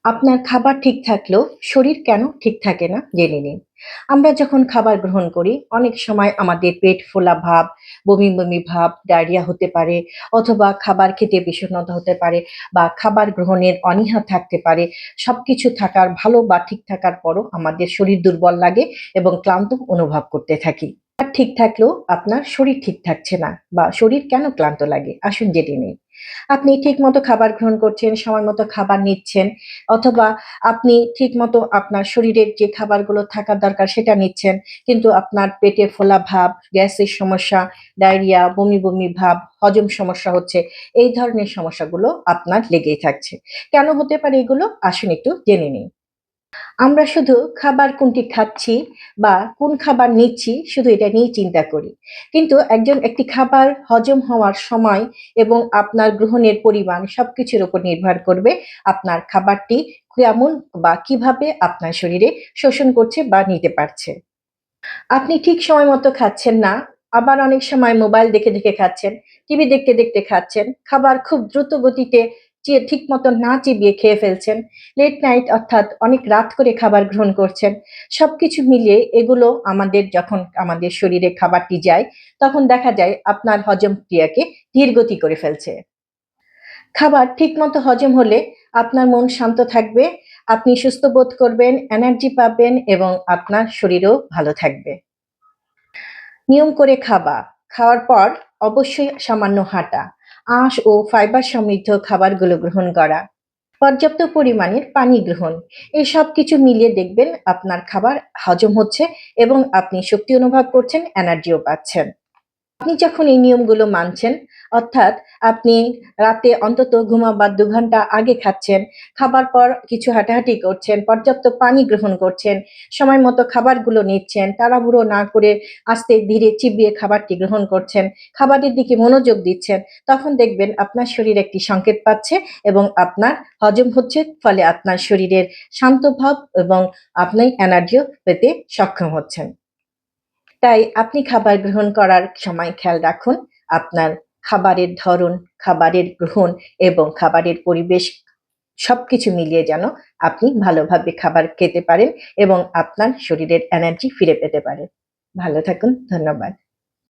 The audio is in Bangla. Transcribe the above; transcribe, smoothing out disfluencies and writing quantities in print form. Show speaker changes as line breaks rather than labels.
আপনার খাবার ঠিক থাকলেও শরীর কেন ঠিক থাকে না জেনে নিন। আমরা যখন খাবার গ্রহণ করি অনেক সময় আমাদের পেট ফোলা ভাব, বমি বমি ভাব, ডায়রিয়া হতে পারে অথবা খাবার খেতে বিষণ্ণতা হতে পারে বা খাবার গ্রহণের অনীহা থাকতে পারে। সবকিছু থাকার ভালো বা ঠিক থাকার পরও আমাদের শরীর দুর্বল লাগে এবং ক্লান্ত অনুভব করতে থাকি। আর ঠিক থাকলেও আপনার শরীর ঠিক থাকছে না বা শরীর কেন ক্লান্ত লাগে আসুন জেনে নিই। আপনি ঠিকমতো খাবার গ্রহণ করছেন, সময় মতো খাবার নিচ্ছেন অথবা আপনি ঠিকমতো আপনার শরীরের যে খাবারগুলো থাকার দরকার সেটা নিচ্ছেন। কিন্তু আপনার পেটে ফোলা ভাব, গ্যাসের সমস্যা, ডায়রিয়া, বমি, বমি ভাব, হজম সমস্যা হচ্ছে। এই ধরনের সমস্যাগুলো আপনার লেগেই থাকছে। কেন হতে পারে এগুলো? আসুন একটু জেনে নিই। আমরা শুধু খাবার কোনটি খাচ্ছি বা কোন খাবার নিচ্ছি শুধু এটা নিয়েই চিন্তা করি। কিন্তু একটি খাবার হজম হওয়ার সময় এবং আপনার গ্রহণের পরিমাণ সবকিছুর উপর নির্ভর করবে আপনার খাবারটি কেমন বা কিভাবে আপনার শরীরে শোষণ করছে বা নিতে পারছে। আপনি ঠিক সময় মতো খাচ্ছেন না। আবার অনেক সময় মোবাইল দেখে খাচ্ছেন, টিভি দেখতে খাচ্ছেন। খাবার খুব দ্রুত গতিতে ঠিক মতো না চিবিয়ে খেয়ে ফেলছেন। লেট নাইট অর্থাৎ অনেক রাত করে খাবার গ্রহণ করছেন। সবকিছু মিলিয়ে এগুলো আমাদের যখন আমাদের শরীরে খাবারটি যায়, তখন দেখা যায় আপনার হজম ক্রিয়াকে ধীরগতি করে ফেলছে। খাবার ঠিকমতো হজম হলে আপনার মন শান্ত থাকবে, আপনি সুস্থ বোধ করবেন, এনার্জি পাবেন এবং আপনার শরীরও ভালো থাকবে। নিয়ম করে খাওয়ার পর অবশ্যই সামান্য হাঁটা, আঁশ ও ফাইবার সমৃদ্ধ খাবারগুলো গ্রহণ করা, পর্যাপ্ত পরিমাণের পানি গ্রহণ। এই সবকিছু মিলিয়ে দেখবেন আপনার খাবার হজম হচ্ছে এবং আপনি শক্তি অনুভব করছেন, এনার্জিও পাচ্ছেন। আপনি যখন এই নিয়মগুলো মানছেন, অর্থাৎ আপনি রাতে অন্তত ঘুমাবার ২ ঘন্টা আগে খাচ্ছেন, খাবার পর কিছু হাঁটাহাঁটি করছেন, পর্যাপ্ত পানি গ্রহণ করছেন, সময় মতো খাবারগুলো নিচ্ছেন, তাড়াহুড়ো না করে আস্তে ধীরে চিবিয়ে খাবারটি গ্রহণ করছেন, খাবারের দিকে মনোযোগ দিচ্ছেন, তখন দেখবেন আপনার শরীর একটি সংকেত পাচ্ছে এবং আপনার হজম হচ্ছে, ফলে আপনার শরীরের শান্ত ভাব এবং আপনি এনার্জিও পেতে সক্ষম হচ্ছেন। তাই আপনি খাবার গ্রহণ করার সময় খেয়াল রাখুন আপনার খাবারের ধরন, খাবারের গ্রহণ এবং খাবারের পরিবেশ সবকিছু মিলিয়ে যেন আপনি ভালোভাবে খাবার খেতে পারেন এবং আপনার শরীরের এনার্জি ফিরে পেতে পারেন। ভালো থাকুন। ধন্যবাদ।